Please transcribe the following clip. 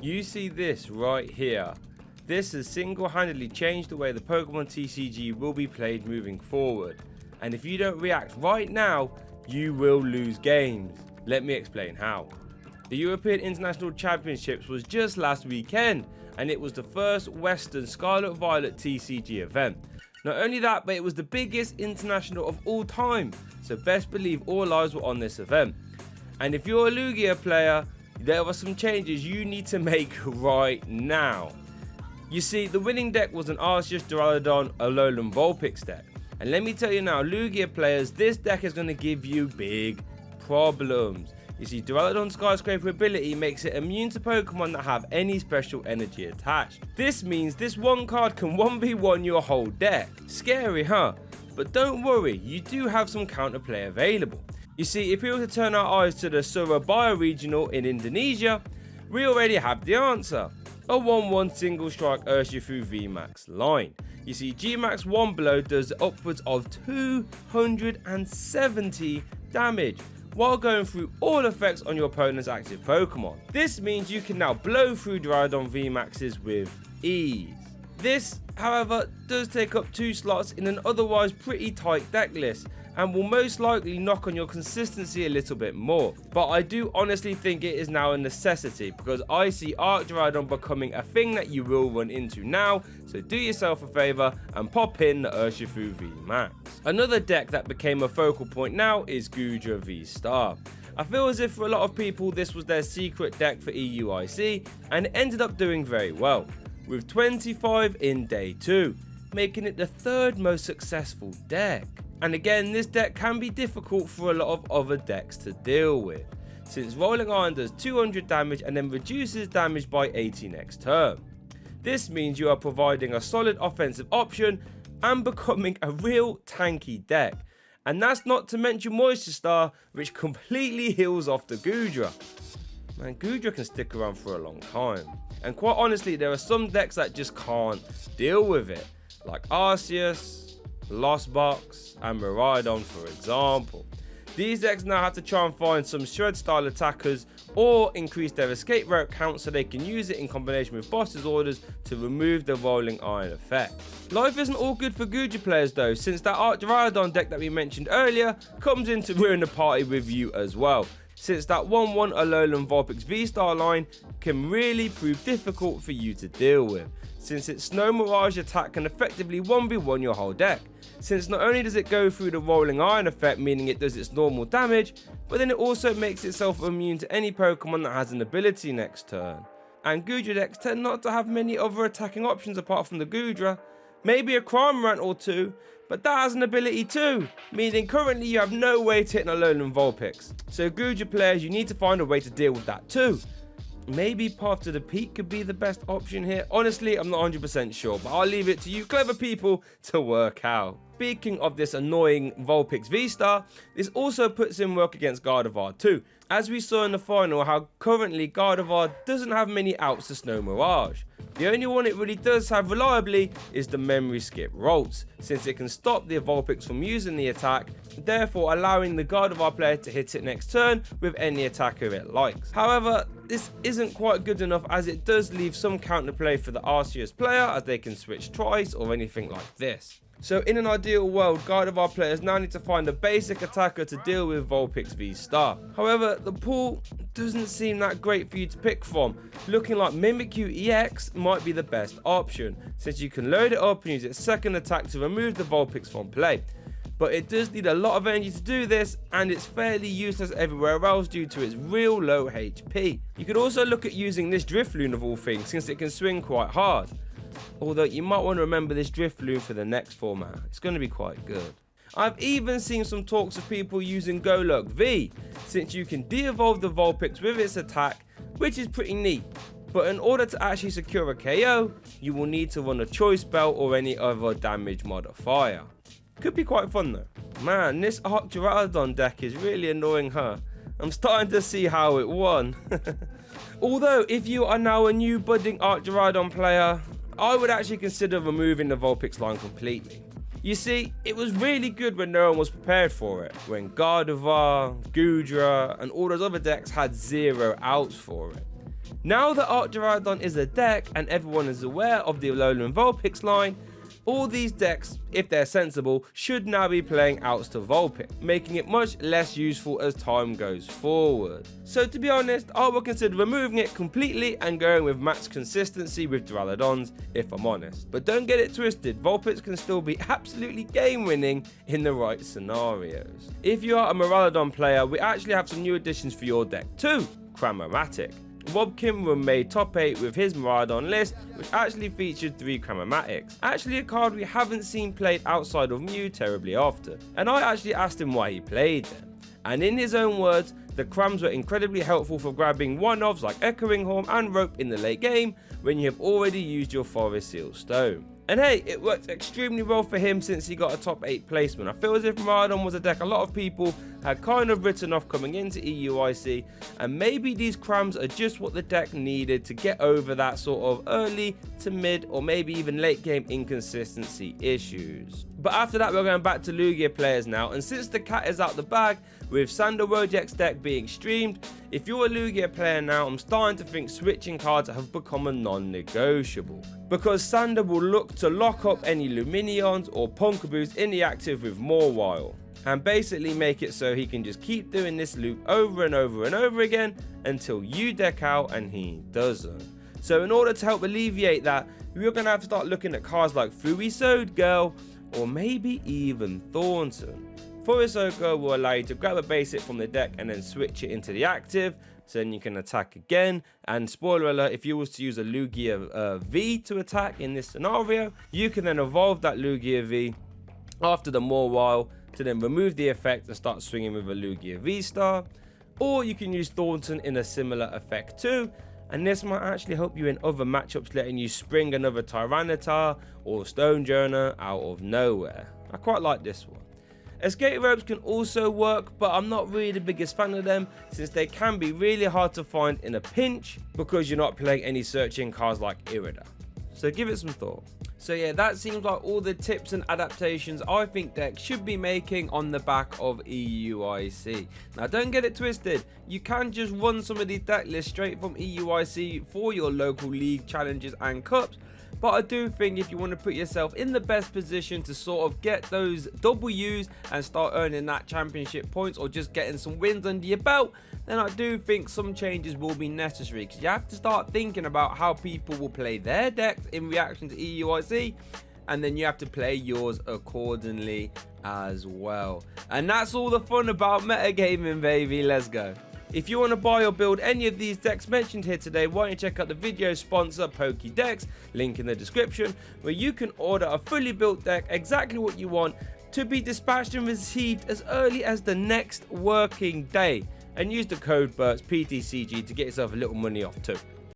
You see this right here. This has single-handedly changed the way the Pokemon TCG will be played moving forward. And if you don't react right now, you will lose games. Let me explain how. The European International Championships was just last weekend, and it was the first Western Scarlet Violet TCG event. Not only that, but it was the biggest international of all time, so best believe all eyes were on this event. And if you're a Lugia player, there are some changes you need to make right now. You see, the winning deck was an Arceus, Miraidon, Alolan, Vulpix deck. And let me tell you now, Lugia players, this deck is going to give you big problems. You see, Miraidon's Skyscraper ability makes it immune to Pokemon that have any special energy attached. This means this one card can 1v1 your whole deck. Scary, huh? But don't worry, you do have some counterplay available. You see, if we were to turn our eyes to the Surabaya Regional in Indonesia, we already have the answer. A 1-1 single strike Urshifu VMAX line. You see, Gmax 1 blow does upwards of 270 damage, while going through all effects on your opponent's active Pokemon. This means you can now blow through Miraidon VMAXs with ease. This, however, does take up 2 slots in an otherwise pretty tight deck list, and will most likely knock on your consistency a little bit more. But I do honestly think it is now a necessity, because I see Arc Miraidon becoming a thing that you will run into now, so do yourself a favour and pop in the Urshifu VMAX. Another deck that became a focal point now is Goodra VSTAR. I feel as if for a lot of people this was their secret deck for EUIC, and it ended up doing very well, with 25 in day 2, making it the 3rd most successful deck. And again, this deck can be difficult for a lot of other decks to deal with, since Rolling Iron does 200 damage and then reduces damage by 80 next turn. This means you are providing a solid offensive option and becoming a real tanky deck. And that's not to mention Moisture Star, which completely heals off the Goodra. Man, Goodra can stick around for a long time. And quite honestly, there are some decks that just can't deal with it, like Arceus, Lost Box and Miraidon for example. These decks now have to try and find some shred style attackers or increase their escape route count so they can use it in combination with boss's orders to remove the Rolling Iron effect. Life isn't all good for Goodra players though, since that Arc Miraidon deck that we mentioned earlier comes in to ruin the party with you as well, since that 1-1 Alolan Vulpix V-Star line can really prove difficult for you to deal with, since its Snow Mirage attack can effectively 1v1 your whole deck, since not only does it go through the Rolling Iron effect, meaning it does its normal damage, but then it also makes itself immune to any Pokemon that has an ability next turn. And Goodra decks tend not to have many other attacking options apart from the Goodra, maybe a Cramorant or 2, but that has an ability too, meaning currently you have no way to hit an Alolan Vulpix. So Goodra players, you need to find a way to deal with that too. Maybe Path to the Peak could be the best option here. Honestly, I'm not 100% sure, but I'll leave it to you clever people to work out. Speaking of this annoying Vulpix V-Star, this also puts in work against Gardevoir too, as we saw in the final how currently Gardevoir doesn't have many outs to Snow Mirage. The only one it really does have reliably is the Memory Skip Rolts, since it can stop the Vulpix from using the attack, therefore allowing the Gardevoir player to hit it next turn with any attacker it likes. However, this isn't quite good enough, as it does leave some counterplay for the Arceus player, as they can switch twice or anything like this. So in an ideal world, Gardevoir players now need to find a basic attacker to deal with Vulpix V-Star. However, the pool doesn't seem that great for you to pick from, looking like Mimikyu EX might be the best option, since you can load it up and use its second attack to remove the Vulpix from play. But it does need a lot of energy to do this, and it's fairly useless everywhere else due to its real low HP. You could also look at using this Drifloon of all things, since it can swing quite hard. Although you might want to remember this Drifloon for the next format, it's going to be quite good. I've even seen some talks of people using Golurk V, since you can de-evolve the Vulpix with its attack, which is pretty neat. But in order to actually secure a KO, you will need to run a Choice Belt or any other damage modifier. Could be quite fun though. Man, this Arc Miraidon deck is really annoying, huh? I'm starting to see how it won. Although, if you are now a new budding Arc Miraidon player, I would actually consider removing the Vulpix line completely. You see, it was really good when no one was prepared for it, when Gardevoir, Goodra and all those other decks had 0 outs for it. Now that Miraidon is a deck and everyone is aware of the Alolan and Vulpix line, all these decks, if they're sensible, should now be playing outs to Vulpix, making it much less useful as time goes forward. So to be honest, I would consider removing it completely and going with max consistency with Duraludons, if I'm honest. But don't get it twisted, Vulpix can still be absolutely game winning in the right scenarios. If you are a Miraidon player, we actually have some new additions for your deck too, Cramomatic. Rob Kimbrell made top 8 with his Miraidon list, which actually featured 3 Cramomatics. Actually a card we haven't seen played outside of Mew terribly often, and I actually asked him why he played them. And in his own words, the Crams were incredibly helpful for grabbing one-offs like Echoing Horn and Rope in the late game when you have already used your Forest Seal Stone. And hey, it worked extremely well for him since he got a top 8 placement. I feel as if Miraidon was a deck a lot of people had kind of written off coming into EUIC, and maybe these Crams are just what the deck needed to get over that sort of early to mid or maybe even late game inconsistency issues. But after that, we're going back to Lugia players now, and since the cat is out the bag with Sander Wojciech's deck being streamed, if you're a Lugia player now, I'm starting to think switching cards have become a non-negotiable, because Sander will look to lock up any Luminions or Punkaboos in the active with Mawile, and basically make it so he can just keep doing this loop over and over and over again until you deck out and he doesn't. So in order to help alleviate that, we're going to have to start looking at cards like Fuisode Girl or maybe even Thornton. Fuisode Girl will allow you to grab a basic from the deck and then switch it into the active, so then you can attack again. And spoiler alert, if you was to use a Lugia V to attack in this scenario, you can then evolve that Lugia V after the Mawile to then remove the effect and start swinging with a Lugia VSTAR. Or you can use Thornton in a similar effect too, and this might actually help you in other matchups, letting you spring another Tyranitar or Stonejourner out of nowhere. I quite like this one. Escape ropes can also work, but I'm not really the biggest fan of them since they can be really hard to find in a pinch because you're not playing any searching cards like Irida. So give it some thought. So yeah, that seems like all the tips and adaptations I think decks should be making on the back of EUIC. Now don't get it twisted, you can just run some of these deck lists straight from EUIC for your local league challenges and cups, but I do think if you want to put yourself in the best position to sort of get those Ws and start earning that championship points or just getting some wins under your belt, then I do think some changes will be necessary, because you have to start thinking about how people will play their decks in reaction to EUIC, and then you have to play yours accordingly as well. And that's all the fun about metagaming, baby. Let's go. If you want to buy or build any of these decks mentioned here today, why don't you check out the video sponsor Pokédex, link in the description, where you can order a fully built deck, exactly what you want, to be dispatched and received as early as the next working day. And use the code BERTS PTCG to get yourself a little money off too.